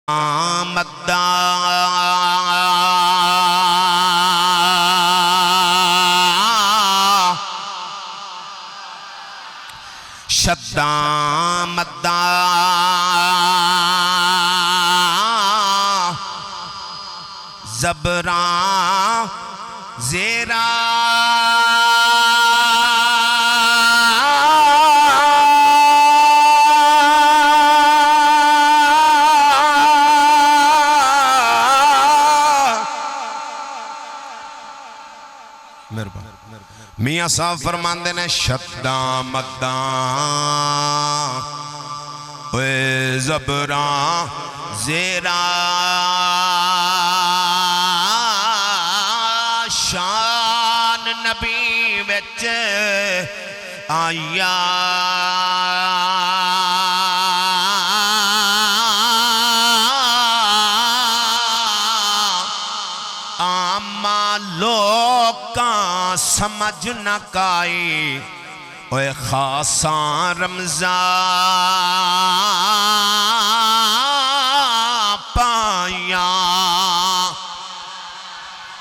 मद्दा शद्दा मद्दा ज़बरा ज़ेरा मियाँ साहब फरमाते ने शद्दा मद्दा ज़बरा ज़ेरा शान नबी विच आया आमा लोकां समझ न काई ओए खासा रमज़ान पाया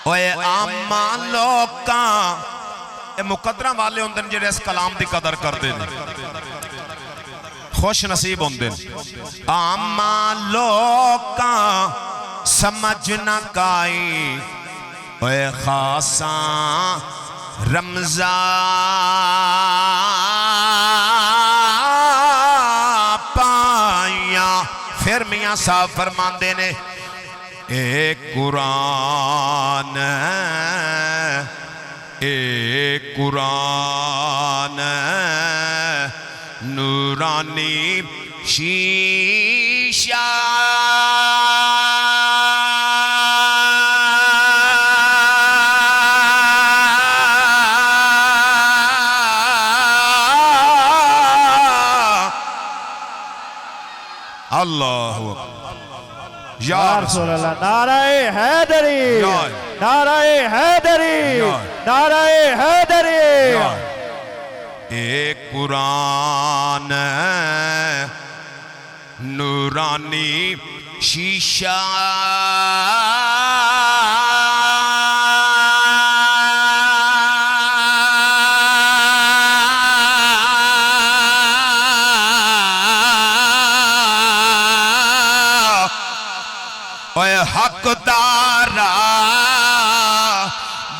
ओए आमा लोकां ए मुकद्दरा वाले होंदे ने जेड़े इस कलाम दी कदर करदे ने खुश नसीब होंदे ने आमा लोकां समझ न काई ओए खासा रमज़ान पाया। फिर मियाँ साहब फरमाते ने ए कुरान नूरानी शीशा अल्लाह या रसूल अल्लाह। नाराए हैदरी नाराए हैदरी नाराए हैदरी। एक कुरान नूरानी शीशा हकदारा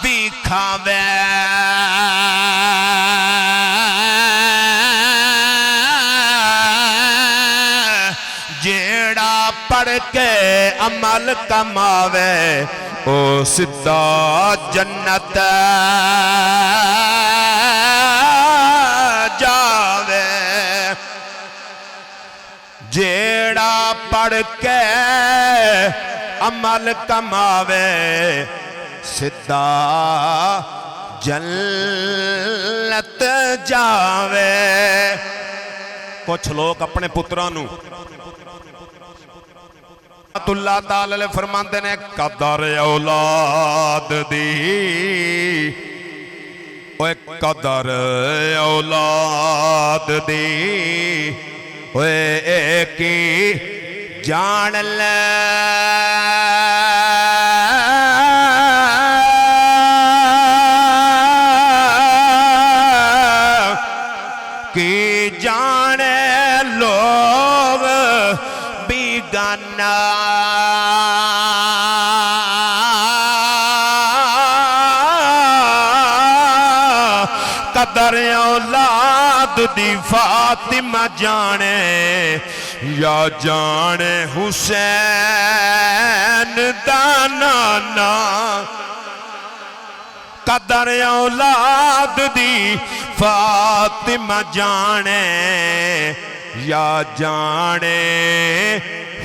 दिखावे जेड़ा पढ़ के अमल कमावे ओ सीधा जन्नत जावे। जेड़ा पढ़ के अमल कमावे सीधा जन्नत जावे। कुछ लोग अपने पुत्रां नूं अल्लाह ताला फरमाते ने कदर औलाद दी ओए कदर औलाद दी ओए एक जान ले कि जाने लोग बेगाना कदर औलाद दी फातिमा जाने या जाने हुसैन दा नाना। कदर औलाद दी फातिमा जाने या जाने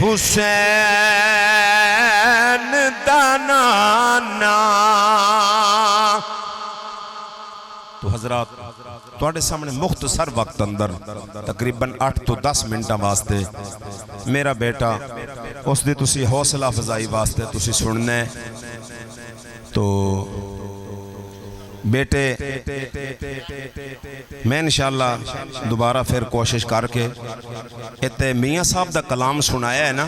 हुसैन दा नाना। तो हजरात तुहाडे सामने मुख्तसर वक्त अंदर तकरीबन 8 तो 10 मिनटां वास्ते मेरा बेटा उसदी तुसी हौसला अफजाई वास्ते तुसी सुनना है। तो बेटे मैं इंशाअल्लाह दोबारा फिर कोशिश करके इत्ते मियाँ साहब दा कलाम सुनाया है ना,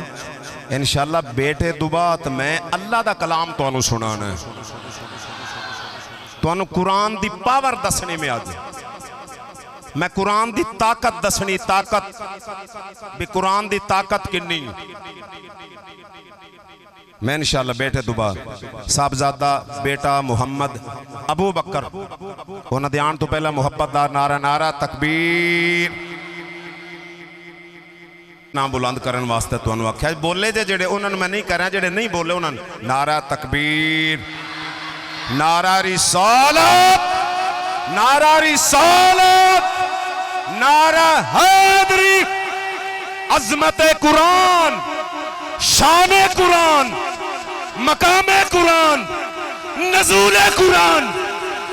इंशाअल्लाह बेटे तो बाद मैं अल्लाह दा कलाम तुहानू सुनाना है, तुहानू कुरान दी पावर दसने में आज मैं कुरान दी ताकत दसनी, ताकत भी कुरान दी ताकत किन्नी। मैं इंशाअल्लाह बेटे तो बाद साहबजादा बेटा मुहम्मद अबू बकर उन्होंने दे आने तो पहला मुहब्बतदार नारा नारा तकबीर नाम बुलंद करने वास्ते तुहानू आख्या बोले जे जेड़े उन्होंने मैं नहीं कर रहा, जेड़े नहीं बोले उन्होंने नारा तकबीर, नारा रिसालत, नारा रिसालत, नारा हैदरी, अजमत कुरान, शान कुरान, मकाम कुरान, नज़ूल कुरान,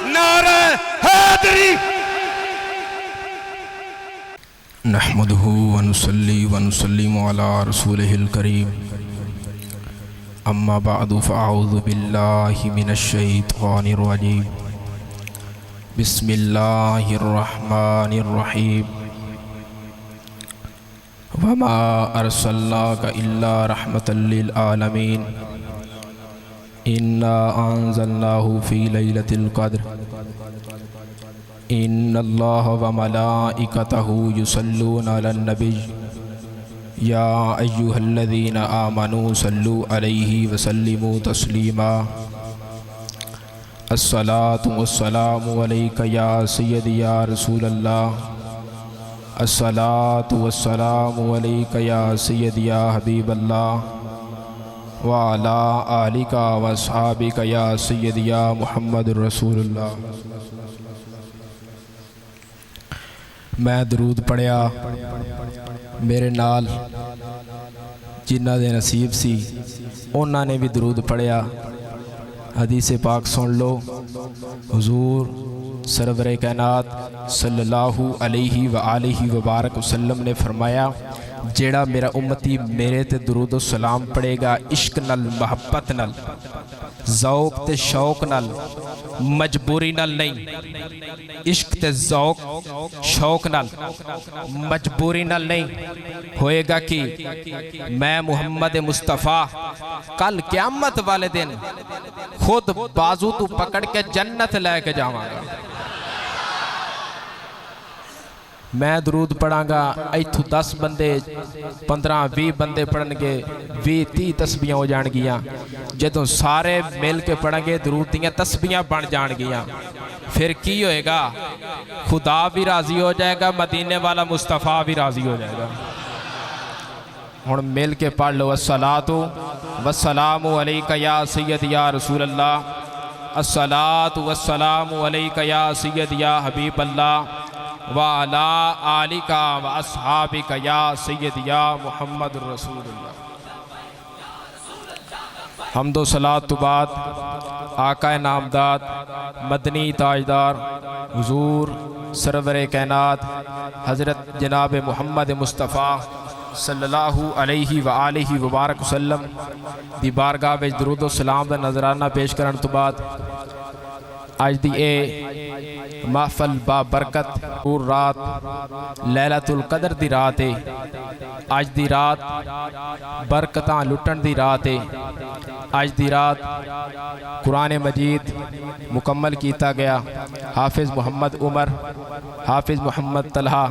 नारा हैदरी। नहमदुहु व नुसल्ली व नुसल्लिमु अला रसूलिहिल करीम, अम्मा बअदु फ़अऊज़ु बिल्लाहि मिनश शैतानिर रजीम, बिस्मिल्लाहिर रहमानिर रहीम। वमा अर्सलनाका इल्ला रहमतल लिल आलमीन, इन्ना अंज़लनाहु फ़ी लैलतिल क़द्र, इन्नल्लाह व मलाइकतहु युसल्लूना अलन नबी, या अय्युहल्लज़ीना आमनू सल्लु अलैहि व सल्लिमू तस्लीमा। अस्सलातु वस्सलामु अलैका या सय्यदी या रसूलल्लाह, अस्सलातु वस्सलामु अलैका या सय्यदी या हबीबल्लाह, व अला आलिका व अस्हाबिका या सय्यदी या मुहम्मदुर रसूलुल्लाह। मैं दरूद पढ़िया, मेरे नाल जिन्हां दे नसीब सी उन्हां ने भी दरूद पढ़िया। हदीस पाक सुन लो, हुजूर सरवरे कायनात सल्लल्लाहु अलैहि व आलिहि व बारक वसल्लम ने फरमाया, जेड़ा मेरा उम्मती मेरे ते दरूद सलाम पढ़ेगा इश्क नल, मोहब्बत नल, ज़ौक ते शौक नल, मजबूरी नल नहीं, इश्क ते ज़ौक शौक नल, मजबूरी नल नहीं होएगा कि मैं मुहम्मद मुस्तफ़ा कल क़यामत वाले दिन खुद बाजू तू पकड़ के जन्नत लैके जावांगा। मैं दरूद पढ़ांगा, इथों 10 बंदे 15-20 बंदे पढ़नगे, 20-30 तस्बीहां हो जाणगियां। जदों सारे मिल के पढ़ेंगे दरूद दियां तस्बीहां बन जाणगियां, फिर की होएगा? खुदा भी राजी हो जाएगा, मदीने वाला मुस्तफ़ा भी राजी हो जाएगा। हुण मिल के पढ़ लो, अस्सलातु वस्सलामु अलैका या सय्यदी या रसूलल्लाह, अस्सलातु वस्सलामु अलैका या सय्यदी या हबीबल्लाह, व अला आलिका व अस्हाबिका या सय्यदी या मुहम्मदुर रसूलुल्लाह। हम्दो सलात तो बाद आका नामदाद मदनी ताजदार हुजूर सरवरे कायनात हज़रत जनाब मुहम्मद मुस्तफ़ा सल्लल्लाहु अलैहि व आलिहि व बारक वसल्लम दी बारगाह विच दरूद व सलाम दा नजराना पेश करन तो बाद अज दी ए महफल बाबरकत पूर रात लैलतुल कदर दी रात है। अज दी रात बरकतां लुटन दी रात है। अज दी रात कुरान मजीद मुकम्मल किया गया। हाफिज़ मुहम्मद उमर, हाफिज़ मुहम्मद तलहा,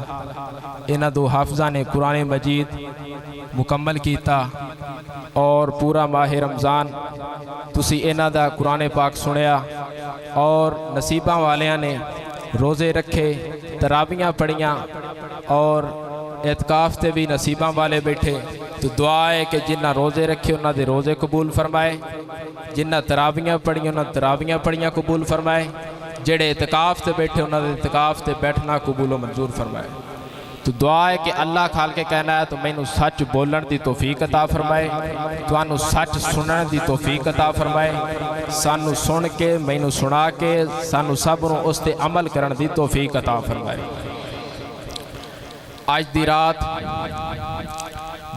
इन्हां दो हाफिज़ां ने कुरान मजीद मुकम्मल किया और पूरा माह रमज़ान तुसी इन्हां दा कुरान पाक सुनिया और नसीबां वालियां ने रोज़े रखे, तरावियां पढ़ियाँ और एतकाफ ते भी नसीबां वाले बैठे। तो दुआ है कि जिन्ना रोज़े रखे उन्हां दे रोज़े कबूल फरमाए, जिन्ना तरावियां पढ़ियां उन्हां तरावियां पढ़ियां कबूल फरमाए, जेड़े एतकाफ ते बैठे उन्हां दे एतकाफ ते बैठना कबूल मंजूर फरमाए। तो दुआ है कि अल्लाह खाल के कहना है तो मैनू सच बोलन की तौफीक अता फरमाए, तुहानू सच सुनने की तौफीक अता फरमाए, सानू सुन के मैनू सुना के सानू सब नूं उस ते अमल करन की तौफीक अता फरमाए। अज दी रात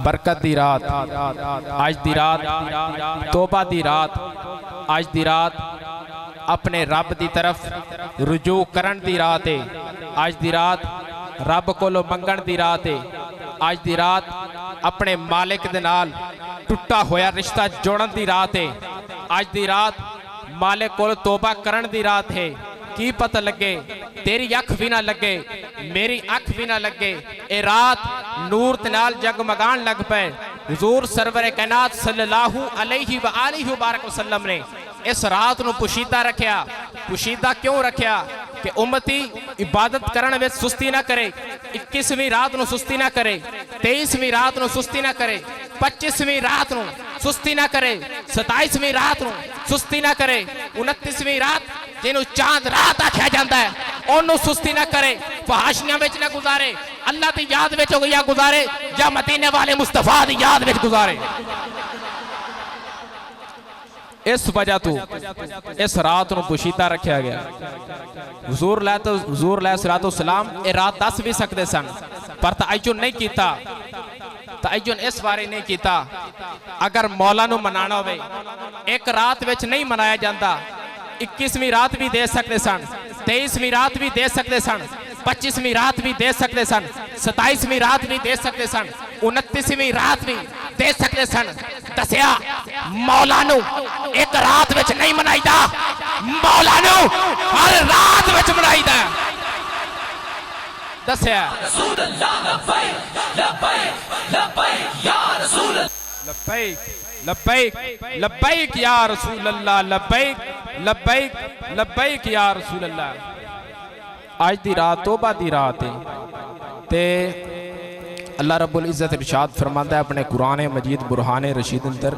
बरकत दी रात, अज दी रात तौबा दी रात, अज दी रात अपने रब की तरफ रुजू करन दी रात है। अज दी रात रब कोलों मंगण दी रात है। अज दी रात अपने मालिक दे नाल टुटा होया रिश्ता जोड़न दी रात है। अज दी रात मालिक कोल तौबा करन दी रात है। की पता लगे तेरी अख भी ना लगे, मेरी अख भी ना लगे, ए रात नूर ते नाल जगमगान लग पे। हुजूर सरवर कायनात सल्लल्लाहु अलैहि व आलिहि मुबारक वसल्लम ने इस रात नूं पुशीदा रखिया। पुशीदा क्यों रखिया कि उम्मती इबादत करन विच सुस्ती ना करे। 21वीं रात नूं सुस्ती ना करे, 23वीं रात नूं सुस्ती ना करे, 25वीं रात नूं सुस्ती ना करे, 27वीं रात नूं सुस्ती ना करे, 29वीं रात जिन्हों चांद रात आख्या जाता है ओनू सुस्ती ना करे, फहाशियां विच ना गुजारे, अल्लाह की याद विच या गुजारे या मदीने वाले मुस्तफा की याद विच गुजारे। इस वजह तो इस रात को पुशीदा रखा गया। हुजूर अलैहिस्सलाम ये रात दस भी सकते सन पर तअज्जुन नहीं किया। तअज्जुन इस बारे नहीं किया अगर मौला नूं मनाना होवे एक रात विच नहीं मनाया जाता। 21वीं रात भी दे सकते सन, 23वीं रात भी दे सकते सन, 25वीं रात भी दे सकते सन, 27वीं रात भी दे सकते सन, 29वीं रात भी दे सकते सन। दसिया मौला नूं एक रात विच नहीं मनाईदा, मौला नूं हर रात विच मनाईदा। दसिया लब्बैक लब्बैक लब्बैक या रसूल अल्लाह, लब्बैक लब्बैक लब्बैक या रसूल अल्लाह। आज दी रात तौबा दी रात है ते अल्लाह रब्बुल इज़्ज़त इरशाद फरमाता है अपने कुरान मजीद बुरहान रशीद अंदर,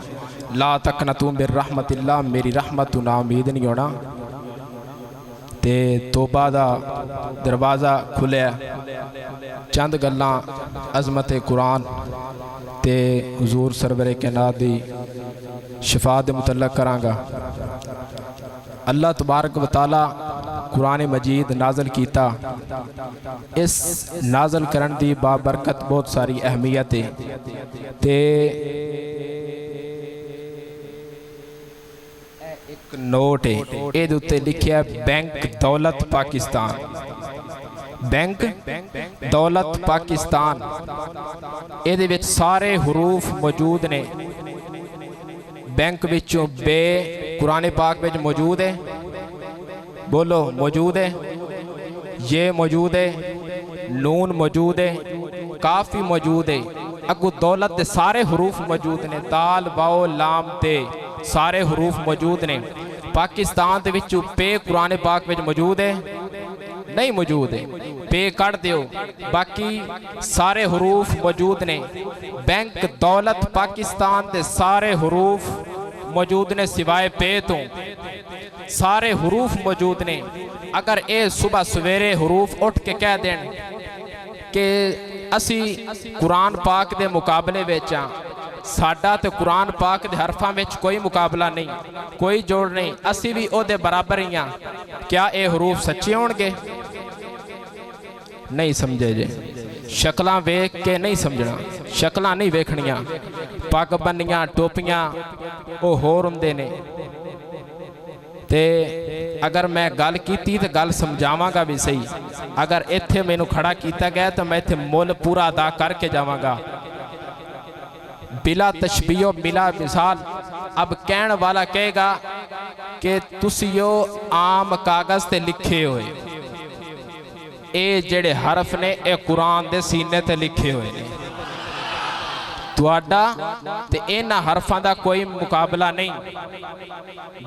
ला तकनतू मिर रहमतिल्लाह, मेरी रहमत तू ना उम्मीद नहीं होना। ते तौबा दा दरवाज़ा खुलिया। चंद गल्लां अज़मत कुरान ते हुजूर सरवर कायनात दी शफाअत दे मुतल्लक करांगा। अल्लाह तबारक व तआला कुरान मजीद नाजल किया। इस नाजल करन दी बाबरकत बहुत सारी अहमियत है ते एक नोट है ये उत्ते लिखिया बैंक दौलत पाकिस्तान, बैंक दौलत पाकिस्तान। ये विच सारे हुरूफ मौजूद ने। बैंक विचों बे कुरान पाक विच मौजूद है, बोलो मौजूद है, ये मौजूद है, नून मौजूद है, काफ़ी मौजूद है, अगू दौलत दे सारे हुरूफ मौजूद ने, दाल बाओ लाम ते सारे हुरूफ मौजूद ने। पाकिस्तान दे विचों पे कुरान पाक विच मौजूद है नहीं मौजूद है, पे कट दियो, बाकी सारे हुरूफ मौजूद ने। बैंक दौलत पाकिस्तान दे सारे हुरूफ मौजूद ने सिवाय पे तो सारे हुरूफ मौजूद ने। अगर ये सुबह सवेरे हुरूफ उठ के कह दें कि असी कुरान पाक दे मुकाबले विच हां, साडा ते कुरान पाक दे हरफां विच कोई मुकाबला नहीं, कोई जोड़ नहीं, असी भी ओदे बराबर ही हां, क्या ये हुरूफ सच्चे होणगे? नहीं समझे जे। शक्लां वेख के नहीं समझना, शक्लां नहीं वेखनियां, पग बन्नियां टोपियां वो होर हुंदे ने। ते अगर मैं गल कीती तो गल समझावांगा भी सही, अगर इत्थे मैनू खड़ा किया गया तो मैं इत्थे मुल पूरा अदा करके जावांगा बिला तशबीह बिला मिसाल। अब कहण वाला कहेगा कि तुसी यो आम कागज़ ते लिखे हुए, ये जेड़े हरफ ने ये कुरान दे सीने ते लिखे हुए ने, तुहाडा ते इन्हां हरफां दा कोई मुकाबला नहीं।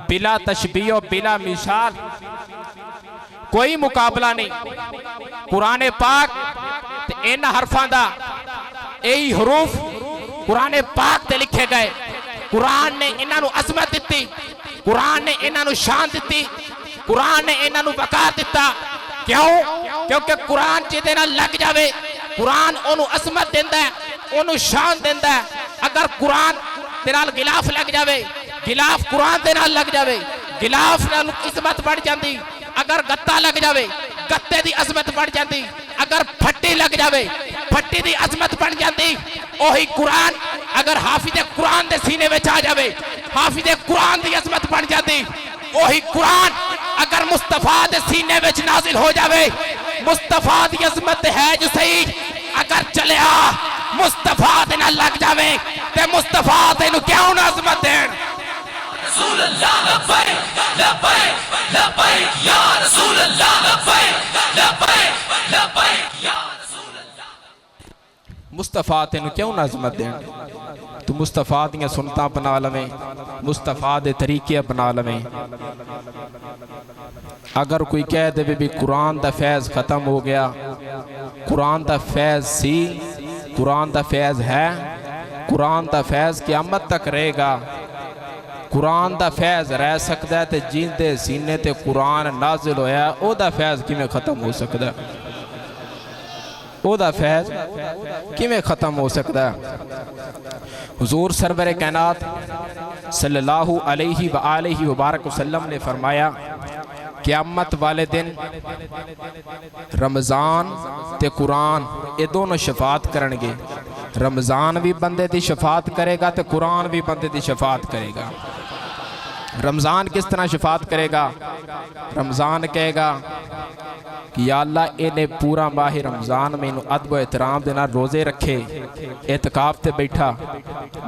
बिला तशबीह बिला मिसाल कोई मुकाबला नहीं। कुरान पाक ते इन्हां हरफां दा यही हरूफ कुरान पाक ते लिखे गए। कुरान ने इन्हां नूं अज़मत दित्ती, कुरान ने इन्हां नूं शान दित्ती, कुरान ने इन्हां नूं वक़ार दित्ता। क्यों? क्योंकि कुरान जिहदे नाल लग जावे कुरान ओनू अज़मत दिंदा है, ओनू शान दिंदा है। अगर कुरान दे नाल गिलाफ लग जावे, गिलाफ कुरान दे नाल लग जावे, गिलाफ नाल इज़्ज़त बढ़ जाती। अगर गत्ता लग जावे गत्ते दी अज़मत बढ़ जाती। अगर फट्टी लग जावे फट्टी दी अज़मत बढ़ जाती। ओही कुरान अगर हाफिज़े कुरान दे सीने में आ जावे हाफिज़े कुरान दी अज़मत बढ़ जाती। ओही कुरान अगर मुस्तफा दे सीने में नाजिल हो जावे मुस्तफा दी अज़मत है जो सही। अगर चलिया मुस्तफा दे नाल लग जावे ते मुस्तफा तेनू क्यों ना अजमत देन। रसूल अल्लाह लब्बैक लब्बैक लब्बैक या रसूल अल्लाह लब्बैक लब्बैक लब्बैक या रसूल अल्लाह। मुस्तफा तेनू क्यों ना अजमत देन। तू मुस्तफा दियां सुन्नतां अपना लवें, मुस्तफा दे तरीके अपना लवें। अगर कोई कह दे भी कुरान दा फैज़ खत्म हो गया, कुरान दा फैज़ सी, कुरान दा फैज़ है, कुरान दा फैज़ क़यामत तक रहेगा, कुरान दा फैज़ रह सकता है, तो जिंदे सीने ते कुरान नाजिल होया ओदा फैज़ किवें खत्म हो सकता है, ओदा फैज़ किवें खत्म हो सकता है। हुजूर सरवर कायनात सल्लल्लाहु अलैहि व आलिहि वबारक वसल्लम ने फरमाया क़यामत वाले दिन रमज़ान ते कुरान ये दोनों शफात करेंगे। रमज़ान भी बंदे दी शफात करेगा तो कुरान भी बंदे दी शफात करेगा। रमज़ान किस तरह शफात करेगा। रमज़ान कहेगा कि या अल्लाह इन्हें पूरा माह रमज़ान में इनू अदब एहतराम दे नाल रोज़े रखे, एतकाफ ते बैठा,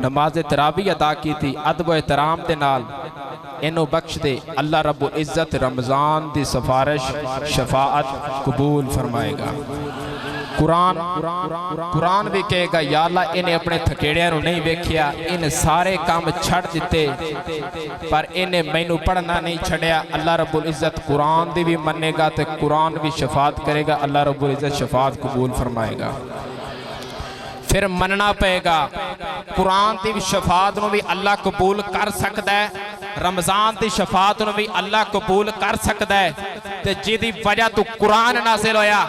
नमाज तरावी अदा की थी, अदब एहतराम दे नाल इनू बख्श दे। अल्लाह रब्बुल इज़्ज़त रमज़ान दी सिफारिश शफाअत कबूल फरमाएगा। कुरान भी कहेगा या अल्लाह इन्हें अपने थकेड़ियां नूं नहीं वेखिया, इन सारे काम छड़ दिते पर इन्हें मैनू पढ़ना नहीं छड़िया। अल्लाह रब्बुल इज़्ज़त कुरान दी भी मनेगा तो कुरान भी शफात करेगा, अल्लाह रब्बुल इज़्ज़त शफात कबूल फरमाएगा। फिर मनना पेगा कुरान की भी शफात नूं भी अल्लाह कबूल कर सकता है, रमज़ान की शफात नूं भी अल्लाह कबूल कर सकता है। ते जिहदी वजह तू कुरान नाज़िल होया,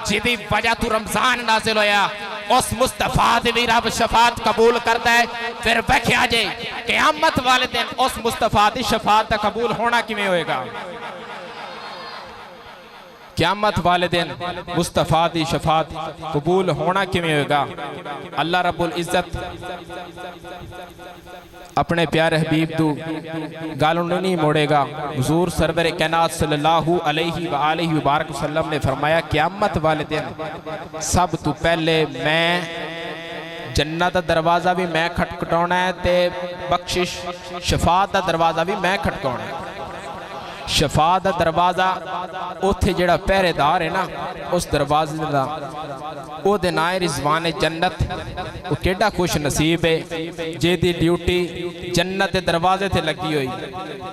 जिहदी वजह तू रमज़ान नाज़िल होया, उस मुस्तफा दी भी रब शफात कबूल करता है। फिर वेख्या जे क़यामत वाले दिन उस मुस्तफा दी शफात दा कबूल होना किवें होएगा। क़यामत वाले दिन मुस्तफा दी शफात कबूल होना किवें होएगा। अल्लाह रब्बुल इज़्ज़त अपने प्यारे हबीब तू गल नहीं मोड़ेगा। हुजूर सरवर कायनात सल्लल्लाहु अलैहि व आलिहि वबारक वसल्लम ने फरमाया क़यामत वाले दिन सब तो पहले मैं जन्नत का दरवाज़ा भी मैं खटखटाना है, ते बख्शिश शफात का दरवाज़ा भी मैं खटकाना है। शफात का दरवाज़ा उत्थे जेड़ा पहरेदार है ना, उस दरवाजे का ओदे नाम है रिजवान जन्नत। वो केड़ा खुश नसीब है जिहदी ड्यूटी जन्नत के दरवाजे ते लगी हुई।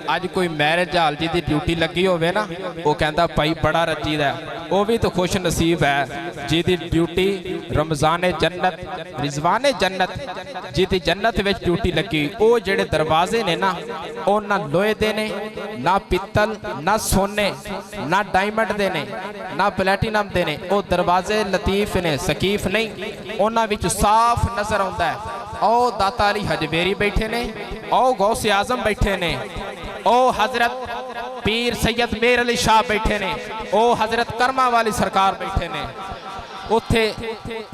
अज कोई मैरिज हाल जिहदी ड्यूटी लगी होवे ना, वो कहता भाई बड़ा रजीदा है, वो भी तो खुश नसीब है जिहदी ड्यूटी रमज़ान जन्नत रिजवान जन्नत जिहदी जन्नत विच ड्यूटी लगी। वो जेड़े दरवाजे ने ना, वो ना लोहे दे ने, ना पित्तल, ना सोने, ना डायमंड दे ने, ना प्लैटिनम दे ने। वो दरवाजे लतीफ ने, सकीफ नहीं, उन्हां विच साफ नजर आउंदा है। ओ दाता अली हजवेरी बैठे ने, ओ गौसे आजम बैठे ने, ओ हजरत पीर सैयद मेर अली शाह बैठे ने, ओ हजरत करमा वाली सरकार बैठे ने। उत्थे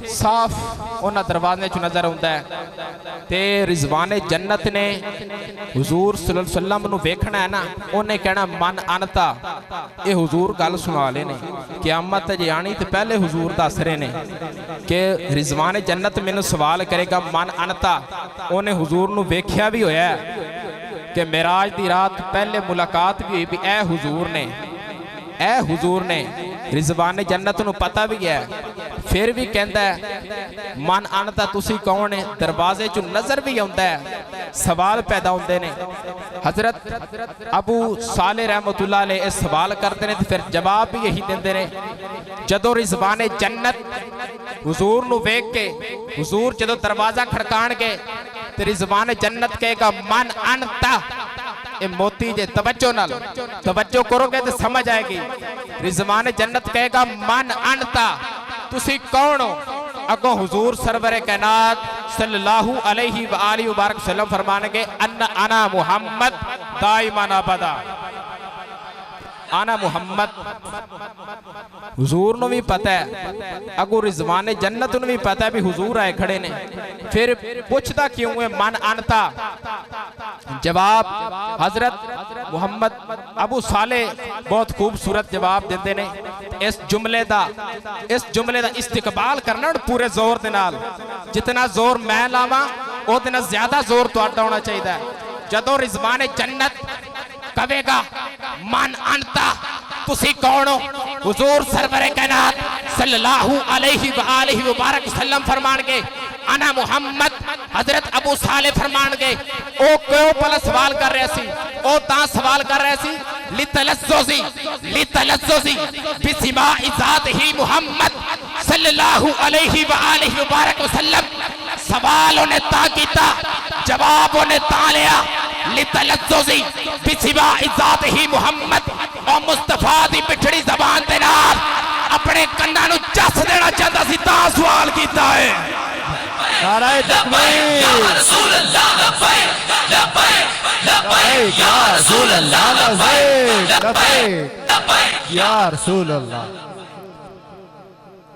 साफ उन्हां दरवाजे च नजर आउंदा है। ते रिजवान जन्नत ने हुजूर सल्लल्लाहु अलैहि वसल्लम नूं वेखना है ना, उन्हें कहना मन अनता। ये हुजूर गल सुना ले ने, क़यामत जे आनी तो पहले हुजूर दस रहे ने कि रिजवान जन्नत मैनू सवाल करेगा मन अनता। उन्हें हुजूर नूं वेख्या भी होया कि मेराज दी रात पहले मुलाकात भी हुई भी ए हुजूर ने रिजवान जन्नत नूं पता भी है। फिर भी कहता है मन अनता तुसी कौन है। दरवाजे चो नजर भी आउंदा है, सवाल पैदा होंदे ने। हजरत अबू साले रहमतुल्लाह अलैह इस सवाल करते हैं, फिर जवाब भी यही देंदे ने। जदों रिजवान जन्नत हुजूर नूं वेख के हुजूर जदों दरवाजा खड़काणगे ते रिजवान जन्नत कहेगा मन अनता। ये मोती जे तवज्जो करोगे तो समझ आएगी। रिजवान जन्नत कहेगा मन अनता, तुसी कौन हो। अगो हुजूर सरवर कायनात सल्लल्लाहु अलैहि व आलिहि वबारक वसल्लम फरमानेंगे अना मुहम्मद दाइमन अबदा। आना मुहम्मद। हुजूर नूं भी पता है, अगो रिजवान जन्नत नूं भी पता है भी हुजूर आए खड़े ने। फिर पूछता क्यों है मन अनता। जवाब हजरत मुहम्मद अबू साले बहुत खूबसूरत जवाब देते ने। इस जुमले का इस्तेकबाल करना पूरे जोर दे नाल, जितना जोर मैं लावा ਉਹਦੇ ਨਾਲ ਜ਼ਿਆਦਾ ਜ਼ੋਰ ਤੁਹਾਡਾ ਹੋਣਾ ਚਾਹੀਦਾ ਹੈ। ਜਦੋਂ ਰਿਜ਼ਵਾਨ ਜन्नत ਕਹੇਗਾ ਮਨ ਅੰਤਾ ਤੁਸੀਂ ਕੌਣ ਹੋ, हुजूर सरवर कायनात सल्लल्लाहु अलैहि व आलिहि मुबारक वसल्लम फरमानगे अना मुहम्मद। हजरत अबू साले फरमानगे ओ क्यों पहला सवाल कर रहे सी, ओ ता सवाल कर रहे सी लितलज्जुजी बिसिमा इजात ही मुहम्मद सल्लल्लाहु अलैहि व आलिहि मुबारक वसल्लम। सवालों ने ता कीता, जवाबों ने ता लिया। लितलज्जुजी बिसिमा इजात ही मुहम्मद और मुस्तफा दी पिछड़ी जबान दे नाल अपने कन्ना नु चस देना चाहता सी, ता सवाल कीता है। नारे तकबीर या रसूल अल्लाह लब्बैक लब्बैक लब्बैक या रसूल अल्लाह लब्बैक लब्बैक लब्बैक या रसूल अल्लाह।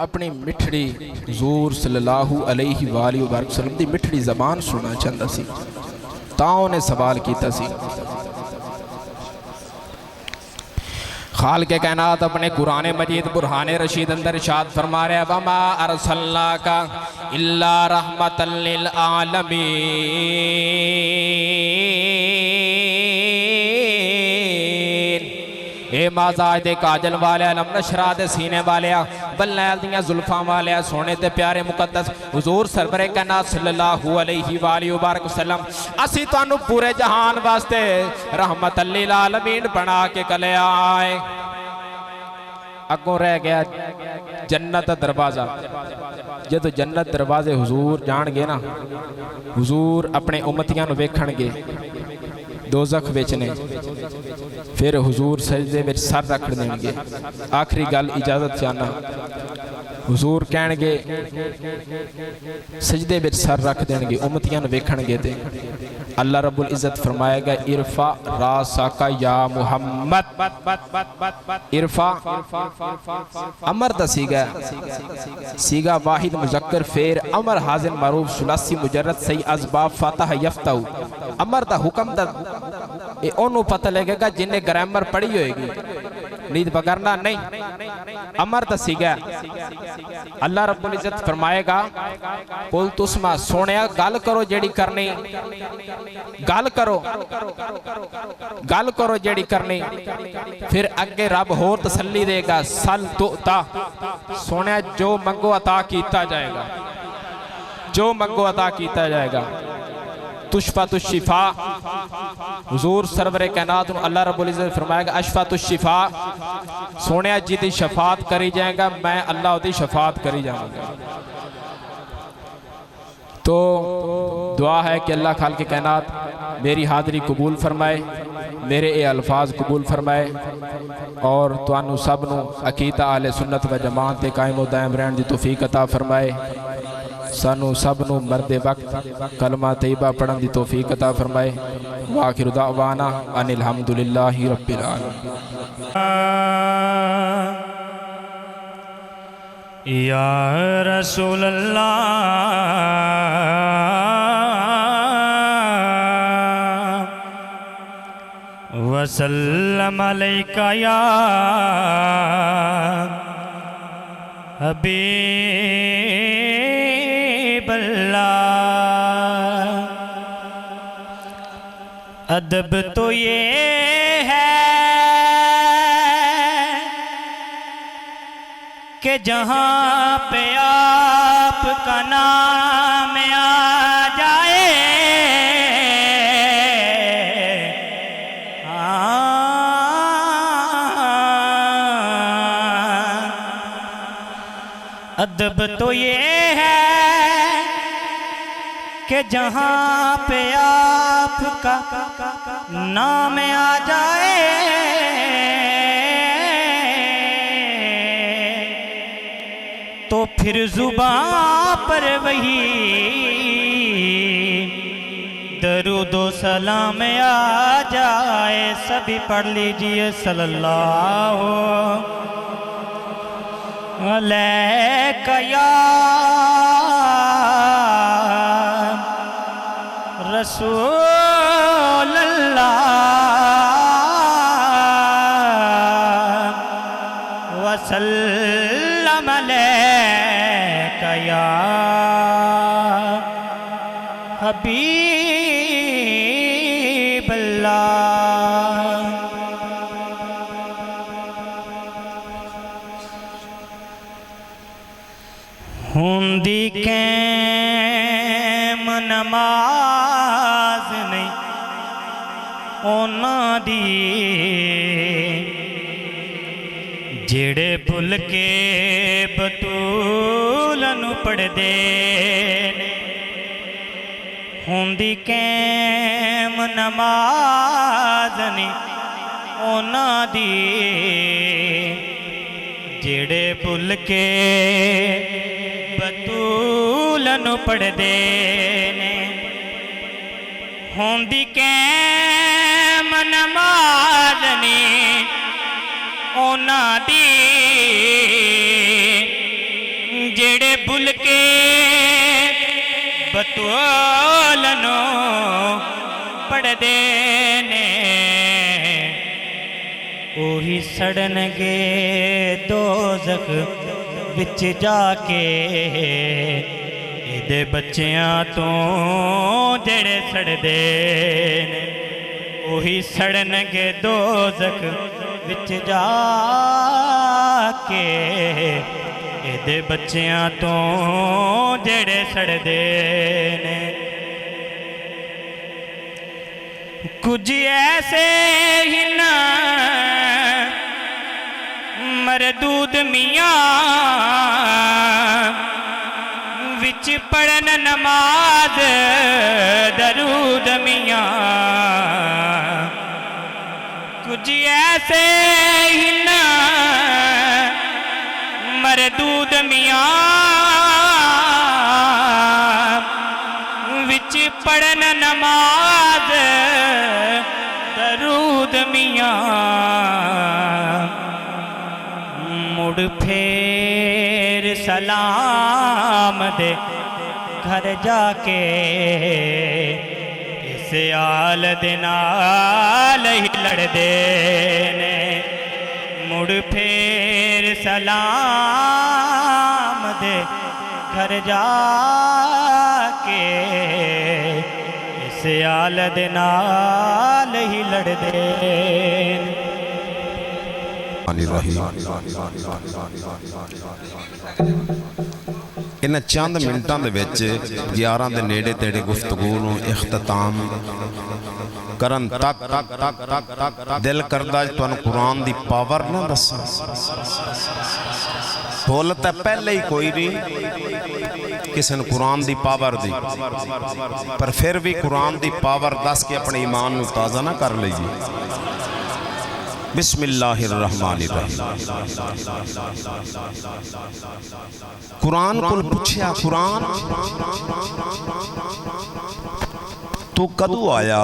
अपनी मिठड़ी हुजूर सल्लल्लाहु अलैहि वसल्लम दी मिठड़ी जबान सुनना चाहता सी, तां उन्हें सवाल कीता सी। खालिक़े कायनात अपने कुरान मजीद बुरहान रशीद अंदर इरशाद फरमा रहे हैं वमा अरसलनाका इल्ला रहमतल लिल आलमीन। ए माजाज दे काजल वाले अलम नशरा दे सीने वाले बल्लैल दियां जुल्फां वाले सोने ते प्यारे मुकद्दस हुजूर सरवरे कायनात सल्लल्लाहु अलैहि मुबारक वसल्लम असी तुहानू पूरे जहान वास्ते रहमतल लिल आलमीन बना के कले आए। अगों रह गया जन्नत दा दरवाजा। जदों जन्नत दरवाजे हुजूर जाणगे ना, हुजूर अपने उम्मतियां नू वेखणगे दोज़ख विच ने, फिर हुजूर सजदे विच सर रख देंगे। आखिरी गल इजाजत चाहना, हुजूर कहणगे सजदे विच सर रख देंगे, उम्मतियां नू वेखणगे ते अल्लाह रब्बुल इज्जत फरमाएगा इरफा रासाका या मुहम्मद। इरफा अमर दा सीगा वाहिद मुजक्कर फेर अमर हाजिर मारूफ सुलासी मुजर्रद सही असबाब फातह यफ्ताऊ। अमर दा हुक्म दा ए ओनू पता लगेगा जिन्हें ग्रामर पढ़ी होएगी, नींद बगरना नहीं। अमर दसीगा अल्लाह रब्बुल इज्जत फरमाएगा कुल तुस्मा सोनिया गल करो जेड़ी करनी, गल करो जेड़ी करनी। फिर अगे रब होर तसल्ली देगा सल तुता सोनिया जो मंगो अता कीता जाएगा, जो मंगो अता कीता जाएगा। तुशफा तुशिफा हुजूर सरवरे कायनात अल्लाह रब्बुल इज्जत फरमाएगा अशफा तुशिफा सोने जी दी शफात करी जाएगा, मैं अल्लाह दी शफात करी जाऊंगा। तो दुआ है कि अल्लाह खालिक़े कायनात मेरी हाज़री कबूल फरमाए, मेरे ये अल्फाज कबूल फरमाए और तुहानू सब नू अकीदा आले सुन्नत व जमात ते कायम व दायम रहने दी तौफीक अता फरमाए। सानू सब नू मरदे वक्त कलमा तैयबा पढ़न दी तौफीक अता फरमाए। वाखिर दावाना अनिल हम्दुलिल्लाहि रब्बिल आलमीन। या रसूल अल्लाह वसल्लम अलैका या हबीब अल्लाह। अदब तो ये है कि जहाँ पे आपका नाम आ जाए अदब तो ये है कि जहाँ पे आपका नाम आ जाए तो फिर जुबां पर वही दरूदो सलाम आ जाए। सभी पढ़ लीजिए सल्लल्लाहु अलैका या रसूल अल्लाह वसल्लम अलैका या हबीब अल्लाह। हुंदी कैम नमाज नहीं ओना दी जेड़े भुल के बतूल नू पढ़दे ने। हुंदी कैम नमाज नहीं ओना दी जेड़े भुल के बतूल नू पढ़दे ने। हुंदी कैम नमाज नहीं ओना दी जेड़े भुल के बतूल नू पढ़दे ने। ओही सड़नगे दोज़ख विच जाके इहदे बच्चियां तो जेड़े सड़दे ने। ओही सड़नगे दोज़ख विच जाके इहदे बच्चियां तो जेड़े सड़दे ने। कुछ ऐसे ही न मरदूद मियाँ विच पढ़न नमाज दरूद मियाँ। कुछ ऐसे ही न मरदूद मियाँ विच पढ़न नमाज दरूद मियाँ। मुड़ फेर सलाम दे घर जाके इस आल दे नाल ही लड़दे ने। मुड़ फेर सलाम दे घर जाके इस आल दे नाल ही लड़दे ने। इन चंद मिनटां दे विच 11 दे नेड़े तेड़े गुफ्तगू नूं इख्तिताम करन तक दिल करदा तुहानूं कुरान दी पावर ना दसां। बोल तां पहले ही कोई नहीं किसी ने कुरान दी पावर दी, पर फिर भी कुरान दी पावर दस के अपने ईमान नूं ताज़ा ना कर लईए। बिस्मिल्लाहिर्रहमानिर्रहीम। कुरान को पूछया, कुरान तू कदू आया?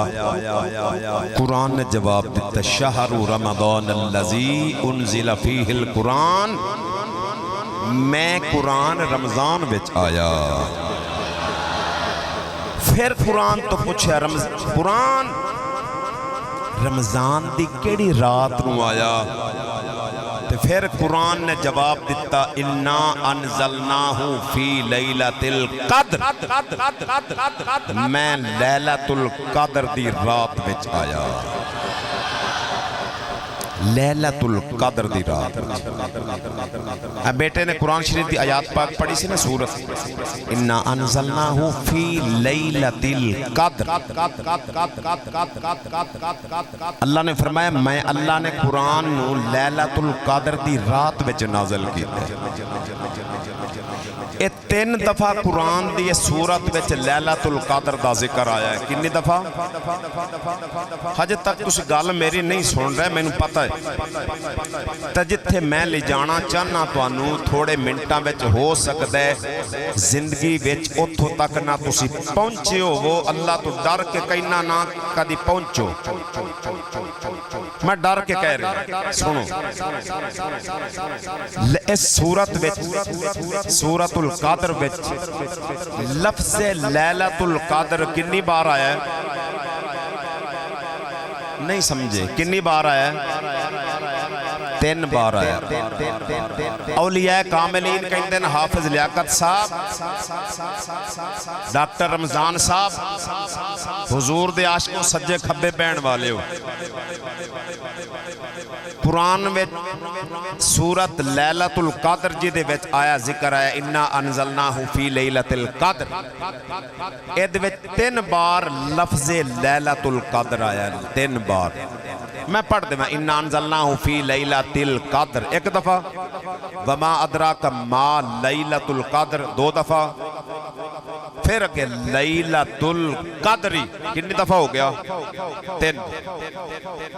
कुरान ने जवाब दिता, शहरु रमज़ान अल्लज़ी उन्ज़िला फ़ीहिल कुरान। मैं कुरान रमज़ान विच आया। फिर कुरान तो पूछया, कुरान रमज़ान दी केड़ी रात नूं आया? ते फिर कुरान ने जवाब दिता, इन्ना अनज़लनाहु फ़ी लैलतिल क़द्र। मैं लैलतुल क़द्र दी रात विच आया। लैलतुल क़द्र दी रात। बेटे ने कुरान शरीफ की आयात पाक पढ़ी सी ना, सूरत इन्ना अनज़लनाहु फ़ी लैलतिल क़द्र। अल्लाह ने फरमाया, मैं अल्लाह ने कुरान नू लैलतुल क़द्र दी रात विच नाज़िल कीता। ये 3 दफा कुरान दी सूरत विच लैलतुल क़द्र दा जिक्र आया है। कितनी दफा? हजे तक तुस गल मेरी नहीं सुन रहे, मैनू पता है। तो जिथे मैं ले जाना चाहना तुहानू थोड़े मिनटां विच हो सकता है जिंदगी विच उत्थों तक ना तुसी पहुंचे होवो। अल्लाह तो डर के कहना ना कदी पहुंचो। मैं डर के कह रहा, सुनो। इस सूरत विच, सूरतुल क़द्र विच लफ्ज़ लैलतुल क़द्र कितनी बार आया है? नहीं समझे? कितनी बार आया है? 3 बार आया। औलिया कामिलीन कहते हैं हाफिज लियाकत साहब, डॉक्टर रमजान साहब, हुजूर दे आशिकों सज्जे खब्बे पैण वाले हो। कुरान में सूरत लैलतुल कद्र जिहदे विच आया जिक्र आया इन्ना अनज़लनाहु फी लैलतिल कद्र, इहदे विच 3 बार लफ्ज़े लैलतुल कद्र आया। 3 बार मैं पढ़ देवां। इन्ना अनज़लनाहु फी लैलतिल कद्र एक दफ़ा, वमा अदराका मा लैलतुल कद्र 2 दफ़ा, फिर अगे लैलतुल कद्री कितनी दफ़ा हो गया? 3।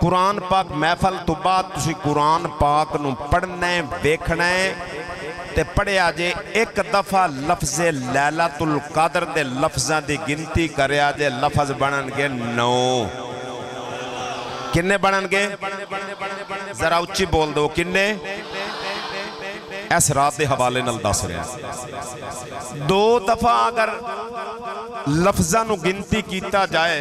कुरान पाक महफल तो बाद तुसी कुरान पाक नू पढ़ना है, वेखना है ते पढ़िया जे एक दफ़ा लफ्ज़े लैलतुल कद्र दे लफ्ज़ां दी गिनती करया जे लफ्ज़ बनणगे 9। किन्ने बनणगे? जरा उच्ची बोल दो किन्ने? इस रात के हवाले नाल दस रहा। 2 दफ़ा अगर लफ्ज़ां नू गिनती कीता जाए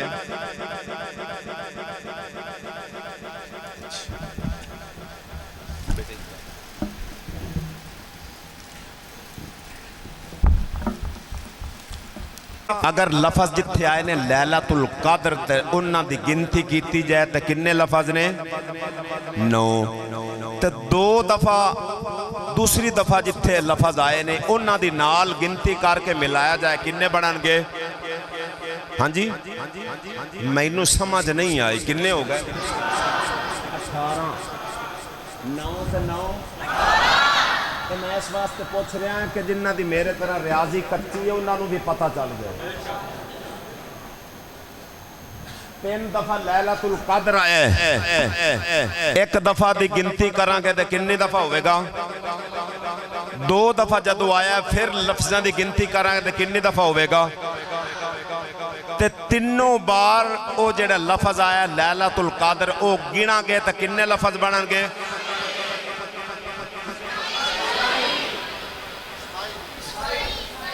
अगर लफज जिथे आए ने लैलतुल कद्र ते उन्हां दी गिनती कीती जाए तो किन्ने लफज ने? 9। ते 2 दफ़ा दूसरी दफ़ा जिथे लफज आए ने उन्हां दी नाल गिनती करके मिलाया जाए किन्ने बनणगे? हाँ जी, मैनू समझ नहीं आई किन्ने हो गए? 18। 9 ते 9 तो मैं इस वास्ते पूछ रहा कि जिन्हों की मेरे तरह रियाजी कच्ची है उन्होंने भी पता चल जाए। 3 दफ़ा लैलतुल कद्र आया, एक दफ़ा की गिनती करांगे तो कितनी दफ़ा होगा? 2 दफ़ा जदों आया फिर लफ्ज़ों की गिनती करांगे तो कितनी दफ़ा होगा? ते 3 बार वो जेड़ा लफज आया लैलतुल कद्र वो गिनांगे तो कितने लफज बनणगे?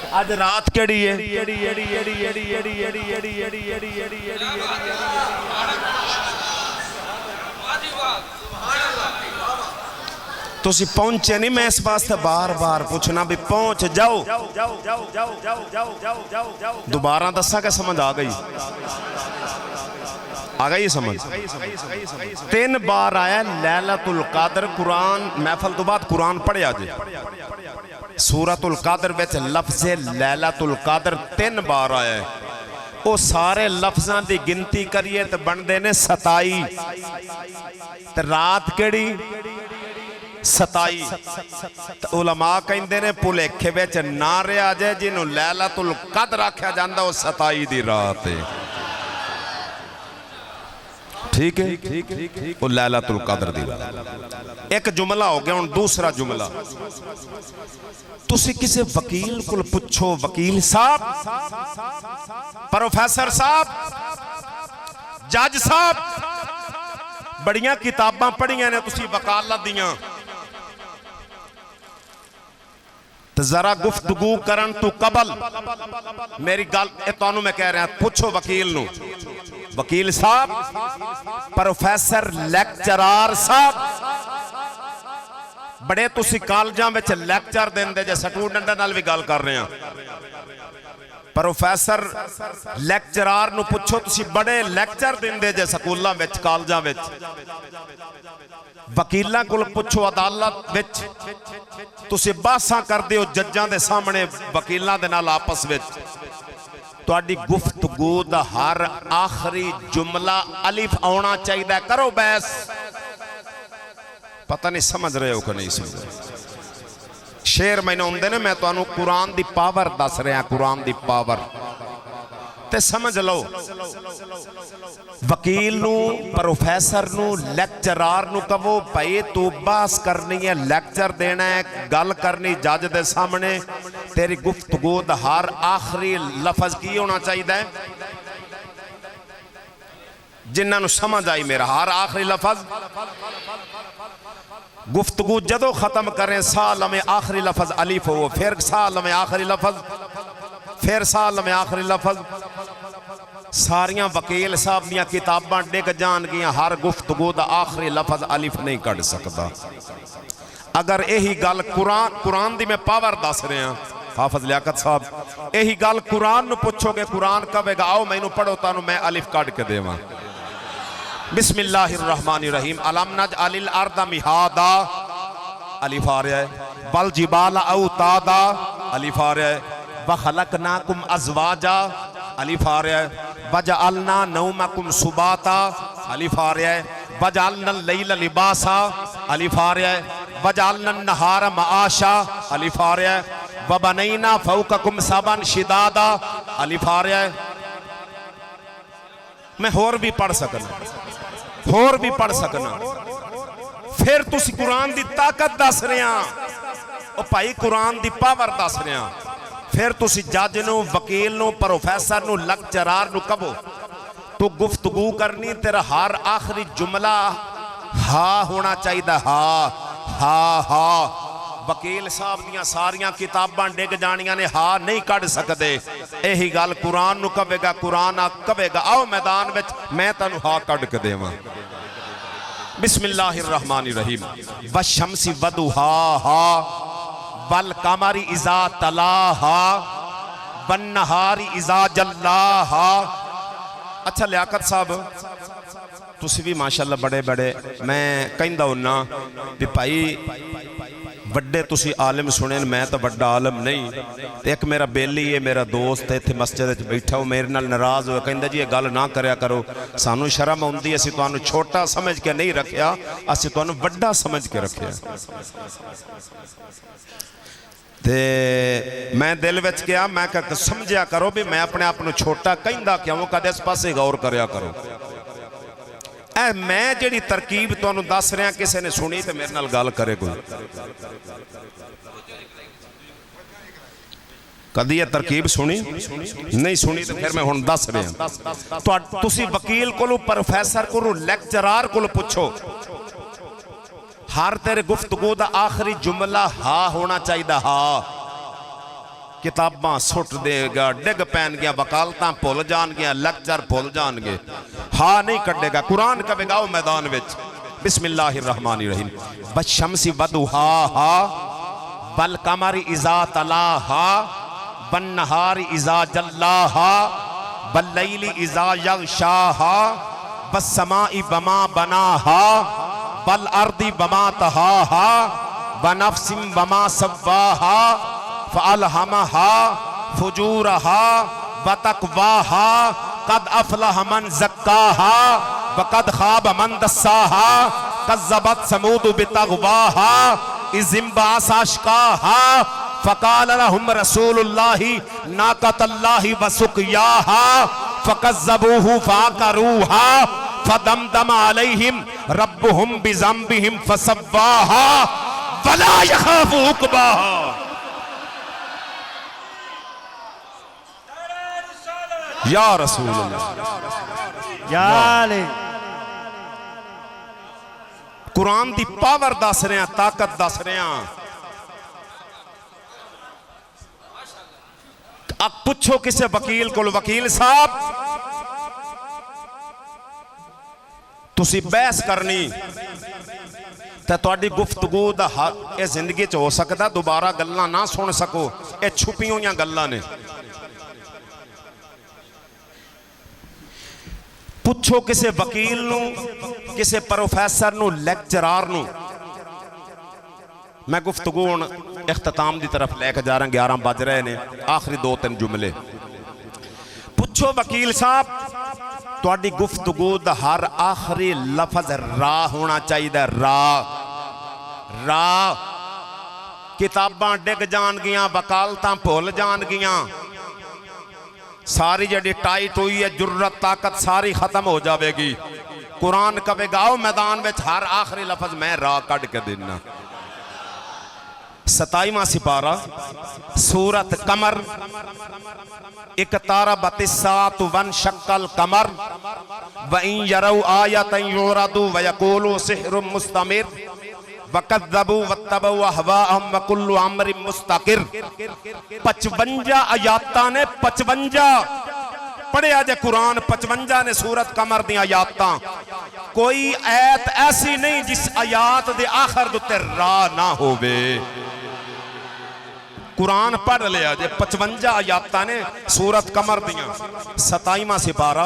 आज रात केड़ी है? तुसी पहुंचे नहीं, मैं इस वास्ते बार बार पूछना भी पहुंच जाओ। दोबारा दसा के समझ आ गई? आ गई समझ? 3 बार आया लैलतुल कद्र। कुरान महफल तो बाद कुरान पढ़िया जे सूरतुल कद्र विच लफ्ज़े लैलतुल कद्र 3 बार आया। वो सारे लफ्ज़ां की गिनती करिए तो बनते ने 27। ते रात केड़ी? 27। उलमा कहते ने भुलेखे विच ना रहा जे जिन्हों लैलतुल कद्र आख्या जाता वो 27 की रात है। ठीक है, वो लैलतुल कद्र दी रात। एक जुमला हो गया। हुण दूसरा जुमला, तुसी किसी वकील को पुछो, वकील साहब, प्रोफेसर साहब, जज साहब, बड़ियां किताबां पढ़ियां ने तुसी वकालत दियां, तो जरा गुफ्तगू करन तू कबल मेरी गल तुहानू मैं कह रहा, पुछो वकील नू, वकील साहब, प्रोफेसर, लेक्चरार साहब, बड़े तुसी कॉलेजां विच लैक्चर देंदे जे, स्टूडेंटां नाल भी गल कर रहे हैं। प्रोफेसर लेक्चरार नू पुछो, तुसी बड़े लैक्चर देंदे जे स्कूलां विच, कॉलेजां विच। वकीलां कोल पुछो, अदालत विच तुसी बहसां करदे हो जज्जां दे सामने, वकीलां दे नाल आपस विच। तुहाडी गुफ्तगू दा हर आखिरी जुमला अलिफ आना चाहिए। करो बहस। पता नहीं समझ रहे हो कि नहीं समझ रहे? शेर मैंने आउंदे ने, मैं तुहानू कुरान दी पावर दस रहा, कुरान दी पावर ते समझ लो। वकील नू, प्रोफेसर नू, लेक्चरार नू कहो भाई तू बहस करनी है, लेक्चर देना है, गल करनी जज दे सामने, तेरी गुफ्तगू दा हर आखिरी लफज की होना चाहिए? जिन्हां नू समझ आई मेरा हर आखिरी लफज। गुफ्तगू जदों खत्म करें साल में आखिरी लफज अलिफ हो, फिर साल में आखिरी लफज, फिर साल में आखिरी लफज। सारियां वकील साहब दियां किताबां डिग जाणगियां, हर गुफ्तगू दा आखिरी लफज अलिफ नहीं कढ़ सकता। अगर यही गल कुरान दी मैं पावर दस रहा, हाफिज लियाकत साहब यही गल कुरान नू पुछोगे, कुरान कहेगा आओ मैनू पढ़ो तानू मैं अलिफ कढ़ के देवां। बिस्मिल्लाहिर्रहमानिर्रहीम। अलम नजअलिल अर्दा मिहादा, अलिफ आ रहा है। बल जिबाला औतादा, अलिफ आ रहा है। वखलकनाकुम अज़वाजा, अलिफ आ रहा है। वजअलना नौमकुम सुबाता, अलिफ आ रहा है। वजअलना लैला लिबासा, अलिफ आ रहा है। वजअलना नहारा मआशा, अलिफ आ रहा है। वबनैना फौककुम सबन शिदादा, अलिफ आ रहा है। मैं होर भी पढ़ सकना, होर भी पढ़ सकना। फिर तुसी कुरान दी ताकत दस रहे ओ भाई, कुरान दी पावर दस रहे। फिर तुसी जज नू, वकील नू, प्रोफैसर नू, लेक्चरार नू कहो तू गुफ्तगू करनी, तेरा हर आखिरी जुमला हा होना चाहिए। हा हा हा। वकील साहब दियां सारियां किताबां डिग जानियां ने, हा नहीं कढ़ सकते। यही गल कुरान नू कहेगा, कुरान कहेगा आओ मैदान विच मैं तैनू हा कढ़ के देवां। बिस्मिल्लाहिर्रहमानिर्रहीम। वशम्सी वदुहाहा, वल कमरी इज़ा तलाहा, वन्नहारी इज़ा जल्लाहा। अच्छा लियाकत साहब तुसी भी माशाअल्लाह बड़े बड़े, मैं कहंदा हुन्ना भी भाई वड्डे तुसी आलिम सुने, मैं तो वड्डा आलिम नहीं। तो एक मेरा बेली है, मेरा दोस्त है, इत्थे मस्जिद बैठा, मेरे नाल नाराज हो, कहंदा जी ये गल ना करया करो, सानू शर्म आउंदी, असीं तुहानू छोटा समझ के नहीं रखिया, असीं तुहानू वड्डा समझ के रखिया। ते मैं दिल विच गया, मैं कहा समझिया करो भी मैं अपने आप नू छोटा कहंदा क्यों, कदे इस पासे गौर करया करो। ऐ मैं जिहड़ी तरकीब तुहानू दस रहा, किसी ने सुनी तो मेरे नाल गल करे कोई। कदी ये तरकीब सुनी नहीं सुनी तो फिर मैं हुण दस रहा। तुसी वकील कोलों, प्रोफैसर कोलों, लेक्चरार कोलों पुछो, हर तेरे गुफ्तगू दा आखिरी जुमला हा होना चाहिए। हा। किताबां सुट देगा, डिग पैनगियां, वकालतां भुल जाणगियां, लेक्चर भुल जाणगे, हा नहीं कढ़ेगा। कुरान कहेगा ओ मैदान विच। बिस्मिल्लाहिर्रहमानिर्रहीम। वशम्सी वदुहाहा, वल कमरी इज़ा तलाहा, वन्नहारी इज़ा जल्लाहा, वल्लैली इज़ा यग़शाहा, वस्समाई वमा बनाहा, वल अर्दी वमा तहाहा, वनफ्सिम वमा सव्वाहा, फ़अल्हमहा फुजूरहा वतक़वाहा, क़द अफ़लह मन ज़क्काहा वक़द ख़ाब मन दस्साहा, कज़्ज़बत समूद बितग़वाहा इज़ इंबअस अश्क़ाहा, फ़क़ाल लहुम रसूलुल्लाहि नाक़तल्लाहि वसुक़याहा, फ़कज़्ज़बूहु फ़अक़रूहा, फ़दमदम अलैहिम रब्बुहुम बिज़ंबिहिम फ़सव्वाहा, वला यख़ाफ़ु उक़बाहा। या रसूल अल्लाह, या अली। कुरान दी पावर दस रहे, ताकत दस रहे। अब पूछो किसी वकील को, वकील साहब तुसी बहस करनी तो तुहाडी गुफ्तगू दा हक इस जिंदगी च हो सकता दोबारा गल्लां ना सुन सको, ये छुपी हुई गल्लां ने। पूछो किसी वकील नू, किसी प्रोफैसर नू, लेक्चरार नू। मैं गुफ्तगू हुण इख्तिताम की तरफ लैके जा रहा, 11 बज रहे ने, आखिरी 2-3 जुमले। पूछो वकील साहब तुहाडी गुफ्तगू दा हर आखिरी लफज रा होना चाहिए। रा रा। किताबां डिग जाणगियां, वकालतां भुल जाणगियां, सारी जी टाइट हुई है जुर्रत ताकत सारी खत्म हो जाएगी। कुरान कहेगा आओ मैदान में, हर आखिरी लफज मैं रा कढ़ के देना। 27वां सिपारा सूरत कमर। इक़्तरबत अस्साअतु वनशक्कल कमर वइन यरौ आयतन युरदु वयक़ूलु सिह्रुम मुस्तमिर वकज़्ज़बू वत्तबऊ अहवाअहुम वकुल्लु अम्रिन मुस्तक़िर। 55 आयातां ने 55 पढ़िया जे कुरान 55 ने सूरत कमर दी आयातां कोई ऐत ऐसी नहीं जिस आयात दे आखिर उत्ते रा ना होवे। कुरान पढ़ लिया जे 55 आयातां ने सूरत कमर दियां 27वां सिपारा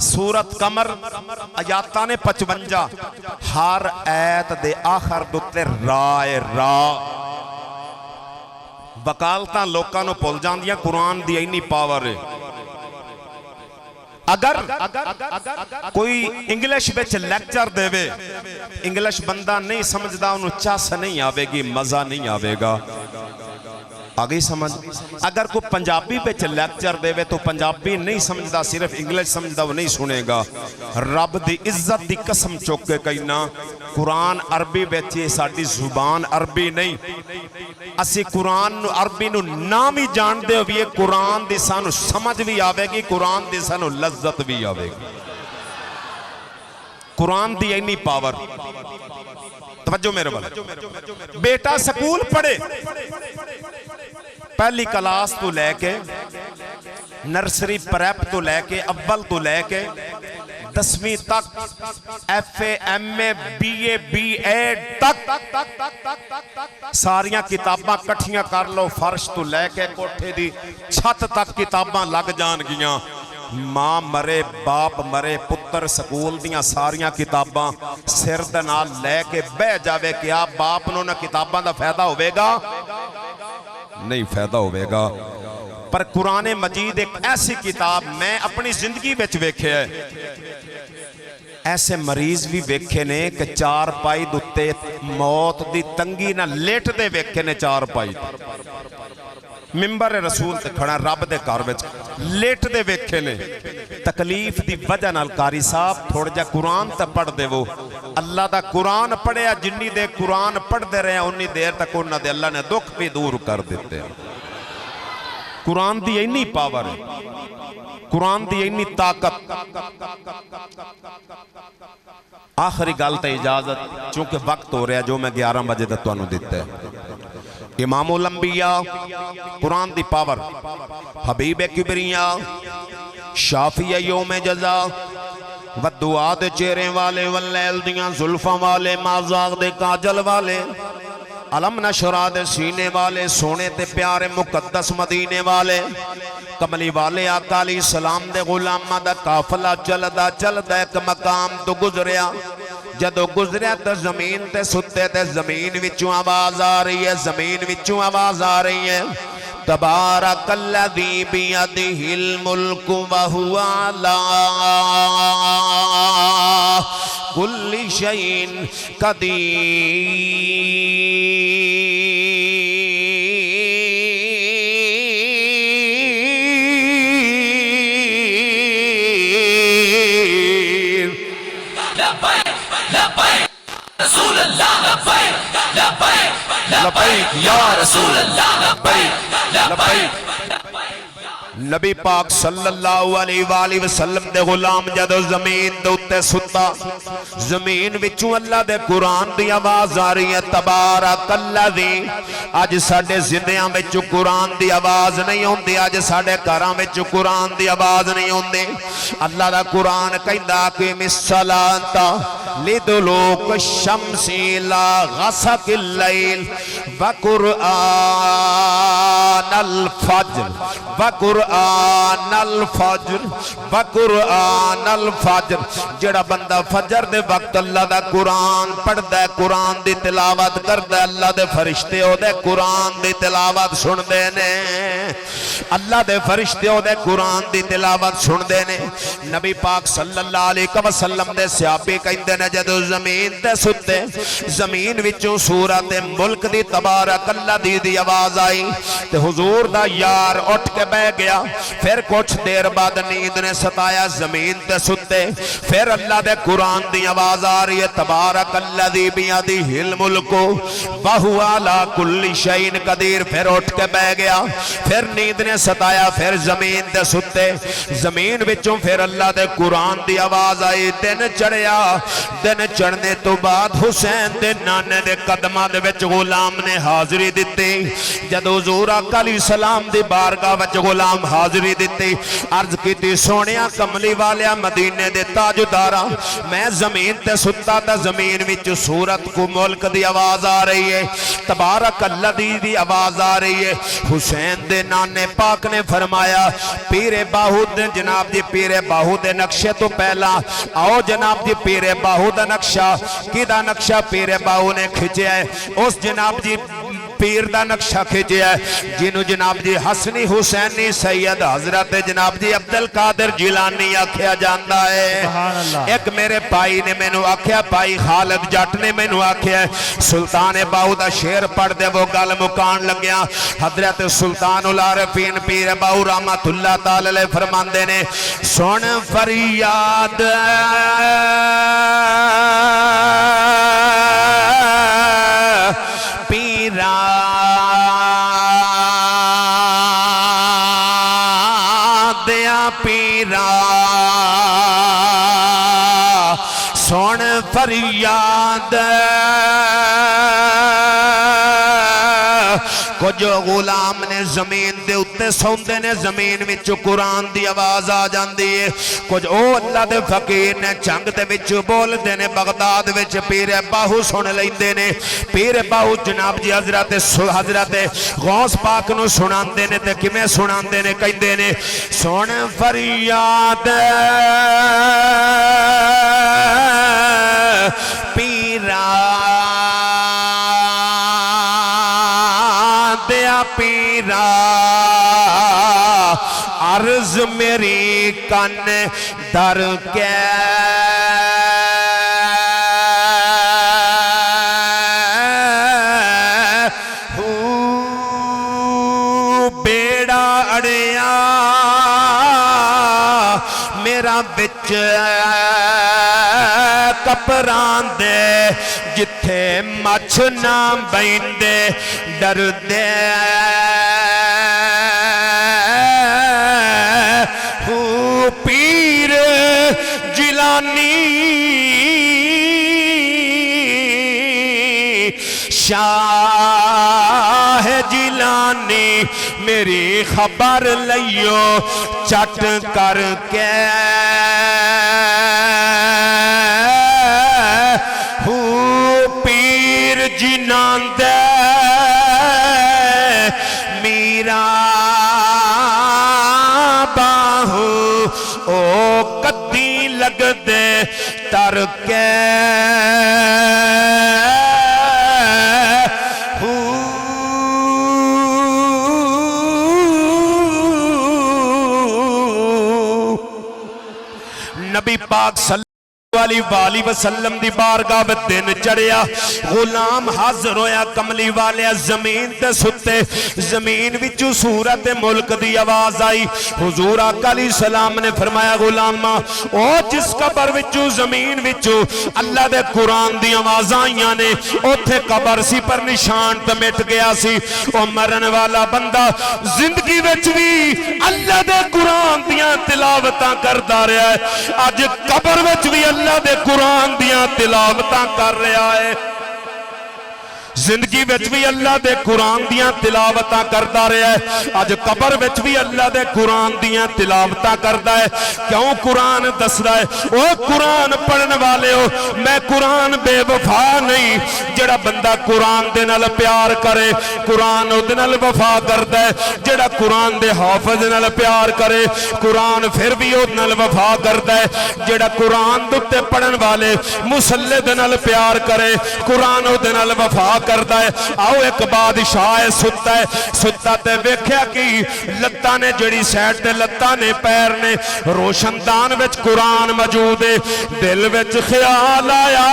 सूरत कमर आयातां ने 55 हर ऐत दे आखिर उत्ते राए रा। वकालतां लोकां नूं भुल जांदियां कुरान दी इन्नी पावर है। अगर कोई इंग्लिश विच लैक्चर देवे इंग्लिश बंदा नहीं समझदा उन्होंने चस नहीं आवेगी मजा नहीं आवेगा। आगे समझ। अगर कोई पंजाबी विच लैक्चर देवे तो पंजाबी नहीं समझदा सिर्फ इंग्लिश समझदा वो नहीं सुनेगा। रब दी इज्जत दी कसम चुक के कहना कुरान अरबी विच साडी जुबान अरबी नहीं असी कुरान नू अरबी नू नाम ही जानते हो भी ये कुरान दी सानू समझ भी आवेगी कुरान दी सानू लज्जत भी आवेगी। कुरान दी इन्नी पावर। तवज्जो मेरे वाले। बेटा स्कूल पढ़े पहली क्लास तो लैके नर्सरी प्रैप तो लैके अव्वल तो लैके 10वीं तक FA MA BA BA तक सारिया किताबां कट्ठियां कर लो। फर्श तो लैके कोठे दी छत तक किताबां लग जाणगियां। मां मरे बाप मरे पुत्र स्कूल दियां सारिया किताबां सिर दे नाल लैके बह जावे कि आ बाप नूं ना किताबां दा फायदा होवेगा नहीं फायदा होवेगा। पर कुरान मजीद एक ऐसी किताब मैं अपनी जिंदगी विच वेखिया ऐसे मरीज भी वेखे ने कि चार पाई उत्ते मौत दी तंगी ना लेटदे वेखे ने। चार पाई मिंबर रसूल ते खड़ा रब दे घर विच लेटदे वेखे ने। तकलीफ दी वजह नाल कारी साहब थोड़ा जा कुरान ते पढ़ देवो। अल्लाह दा कुरान पढ़िया जिन्नी देर कुरान पढ़ते रहे उन्नी देर तक उन्हां दे अल्लाह ने दुख भी दूर कर दिते। कुरान दी इन्नी पावर है कुरान दी इन्नी ताकत। आखिरी गल ते इजाजत चूंकि वक्त हो रहा जो मैं 11 बजे तक तुहानू दिता है। इमामुल अंबिया कुरान दी पावर हबीब किबरिया शाफिया यौम जज़ा वदुआ दे चेहरे वाले वल्लैल दियां जुल्फां वाले माज़ाग दे काजल वाले अलम नशरा दे सीने वाले सोने ते प्यारे मुकद्दस मदीने वाले कमली वाले आका अलैहि सलाम दे गुलामां दा काफला चलदा चलदा एक मकाम तो गुजरिया। जदों गुजरिया तो जमीन ते सुते ते जमीन विचों आवाज आ रही है जमीन विचों आवाज आ रही है तबारकल्लज़ी बियदिहिल मुल्कु व हुवा अला कुल्लि शैइन कदीर। या रसूल नबी पाक सल्लल्लाहु अलैहि वसल्लम दे गुलाम जदों जमीन दे उत्ते सुता जमीन विचों अल्लाह दे कुरान दी आवाज आ रही है तबारकल्लज़ी। अज साडे जिंदियां विच कुरान दी आवाज नहीं आउंदी अज साडे घरां विच कुरान दी आवाज नहीं आउंदी। अल्लाह दा कुरान कहंदा कि मिस्सलाता लिदुलूक शम्सी ला गसकिल लैल व कुरआनल फज्र व कुरआनल फज्र व कुरआनल फज्र। जेड़ा बंदा फजर दे वक्त अल्लाह दा कुरान पढ़दा है कुरान दी तिलावत करदा है अल्लाह दे फरिश्ते ओदे कुरान दी तिलावत सुनदे ने। अल्लाह दे फरिश्ते ओदे कुरान दी तिलावत सुनदे ने। नबी पाक सल्लल्लाहु अलैहि वसल्लम दे सहाबी कहंदे ने जदों जमीन ते सुते जमीन विचों सूरत मुल्क दी तबारकल्लज़ी दी आवाज आई ते हुजूर दा यार उठ के बह गया। फिर कुछ देर बाद नींद ने सताया जमीन ते सुते फिर अल्लाह दे कुरान दी आवाज आ रही है तबारकल्लज़ी बियदिहिल मुल्कु व हुवा अला कुल्लि शैइन कदीर। फिर उठ के बह गया फिर नींद ने सताया फिर जमीन ते सुते जमीन विचों फिर अल्लाह दे कुरान दी आवाज आई। दिन चढ़िया दिन चढ़ने तो बाद हुसैन दे नाने दे कदमां दे विच गुलाम ने ने हाज़री दिती। जदों हुज़ूर आका अलैहिस्सलाम दी बारगाह विच गुलाम हाज़री दिती, अर्ज की सोनिया कमली वालिया मदीने दे ताजदारा, मैं जमीन ते सुता ता जमीन विच सूरत को मुल्क दी आवाज़ आ रही है, तबारक अल्लज़ी दी आवाज़ आ रही है। हुसैन दे नाने पाक ने फरमाया पीरे बाहू दे जनाब जी पीरे बाहू दे नक्शे तो पहला आओ जनाब जी पीरे बाहू दा नक्शा किदा नक्शा पीरे बाहू ने खिंचा है, उस जनाब जी पीर दा नक्शा खिंचा है जिन्हों जनाब जी हसनी हुसैनी सैयद हजरत जनाब जी अब्दुल कादिर जिलानी आख्या जाता है। एक मेरे भाई ने मैनू आख्या, भाई खालिद जट ने मैनू आख्या सुल्तान बाहू दा शेर पढ़ दे, वो गल मुकान लग्या। हजरत सुल्तान उल आरिफीन पीर बाहू रहमतुल्लाह तआला अलैह फरमांदे ने सुन फरियाद पीरा दया पीरा, सुन फरियाद कुछ गुलाम ने जमीन दे उत्ते सौंदे ने, जमीन विच कुरान दी आवाज आ जाती है। कुछ ओ अल्लाह दे फकीर ने जंग दे विच बोलदे ने, बगदाद विच पीर बाहू सुन लैंदे ने। पीर बाहू जनाब जी हजरत गौस पाक नूं सुणांदे ने ते किवें सुणांदे ने, कहंदे ने सुन फरियाद पीरा दया पीरा, अर्ज मेरी कन दर के बेड़ा अड़िया मेरा बिच कपरां दे, जिथे मछ ना बैंदे डरदे पीर जिलानी शाह जिलानी मेरी खबर लियो चट करके पीर जिनांदे मीरा बाहू ओ कद्दी लगदे तरके नबी पाक वाली वसल्लम दी बारगाह में दिन चढ़िया, गुलाम हाजिर होया कमली वाले जमीन ते सुते, जमीन विचों सूरत मुल्क दी आवाज आई। हुजूर आका अलैहिस्सलाम ने फरमाया गुलामा ओ जिस कबर विचों जमीन विचों अल्लाह दे कुरान दी आवाज़ां आईयां ने ओथे कबर सी पर निशान ते मिट गया सी। ओ मरन वाला बंदा जिंदगी विच भी अल्लाह दे कुरान दियां तिलावतां करदा रहा है, अज कबर विच भी अल्लाह दे कुरान दियां तिलावतां कर रहा है। जिंदगी विच भी अल्लाह दे कुरान दियां तिलावतां करदा रहा है, अज कबर विच भी अल्लाह दे कुरान दियां तिलावतां करदा है। क्यों कुरान दसदा है ओ कुरान पढ़न वाले हो, मैं कुरान बेवफा नहीं, जेड़ा बंदा कुरान दे नाल प्यार करे कुरान उहदे नाल वफा करदा है, जेड़ा कुरान दे हाफिज नाल प्यार करे कुरान फिर भी उहदे नाल वफा करदा है, जेड़ा कुरान दे उत्ते पढ़न वाले मुसल्ले दे नाल प्यार करे कुरान उहदे नाल वफा करता है। आओ एक बादशाह सुता ते वेख्या कि लत्तां ने जिहड़ी साइड ते लत्तां ने पैर ने रोशनदान विच कुरान मौजूद है, दिल विच ख्याल आया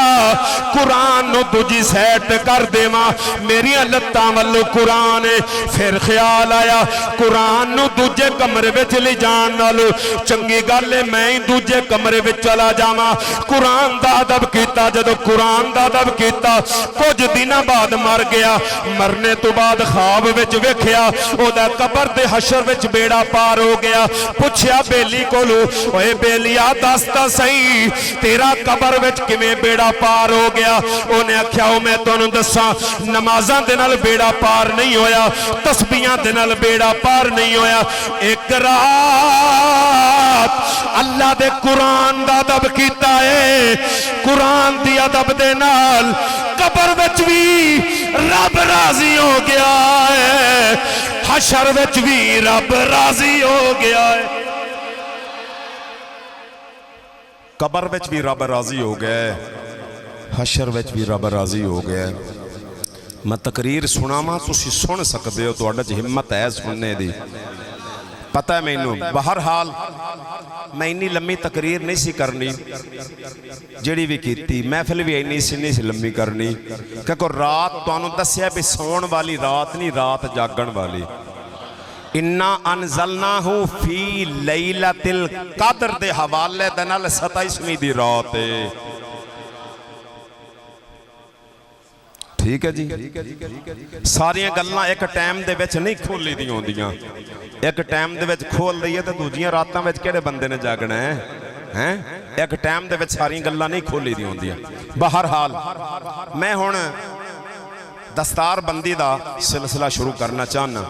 कुरान नूं दूजी साइड ते कर देवां, मेरियां लत्तां वल्लों कुरान है। फिर ख्याल आया कुरान नूं दूजे कमरे विच ले जाण नालों चंगी गल है मैं ही दूजे कमरे विच चला जावां। कुरान दा अदब कीता, जदों कुरान दा अदब कीता कुछ दिनां बाद बाद मर गया, मरने तो बाद ख्वाब विच वेखिया ओदा कबर ते हशर विच बेड़ा पार हो गया। पुछया बेली कोलू, ओए बेलिया दस तां सही तेरा कबर विच किवें बेड़ा पार हो गया? उन्हें आख्या ओ मैं तुहानूं दसां, नमाज़ां दे नाल बेड़ा पार नहीं होया, तस्बीहां दे नाल बेड़ा पार नहीं होया। एक रात अल्लाह दे कुरान दा अदब कीता है, कुरान दी अदब दे नाल कबर विच भी रब राजी हो गया है, हशर विच भी रब राजी हो गया है। कबर विच भी रब राजी हो गया है, हशर विच भी रब राजी हो गया है। मैं तकरीर सुनावा, तुसी सुन सकते हो, तुहाडे च हिम्मत है सुनने दी, पता है मैनू। बहरहाल मैं इन्नी लम्मी तकरीर नहीं सी करनी, जिहड़ी भी कीती महफिल भी इन्नी सी नहीं सी लम्मी करनी, क्योंकि रात तुहानू दस्सिया भी सौण वाली रात नहीं, रात जागण वाली। इन्ना अनज़लनाहु फी लैलतिल क़द्र दे हवाले दे नाल 27वीं दी रात है। ठीक है जी, सारियां गल्लां एक टाइम दे विच नहीं खोली दी होंदियां, एक टाइम दे विच खोल दईए तो दूजियां रातां विच किहड़े बंदे ने जागना है हैं? एक टाइम दे विच सारियां गल्लां नहीं खोली दी होंदियां। बहरहाल मैं हुण दस्तारबंदी दा सिलसिला शुरू करना चाहना।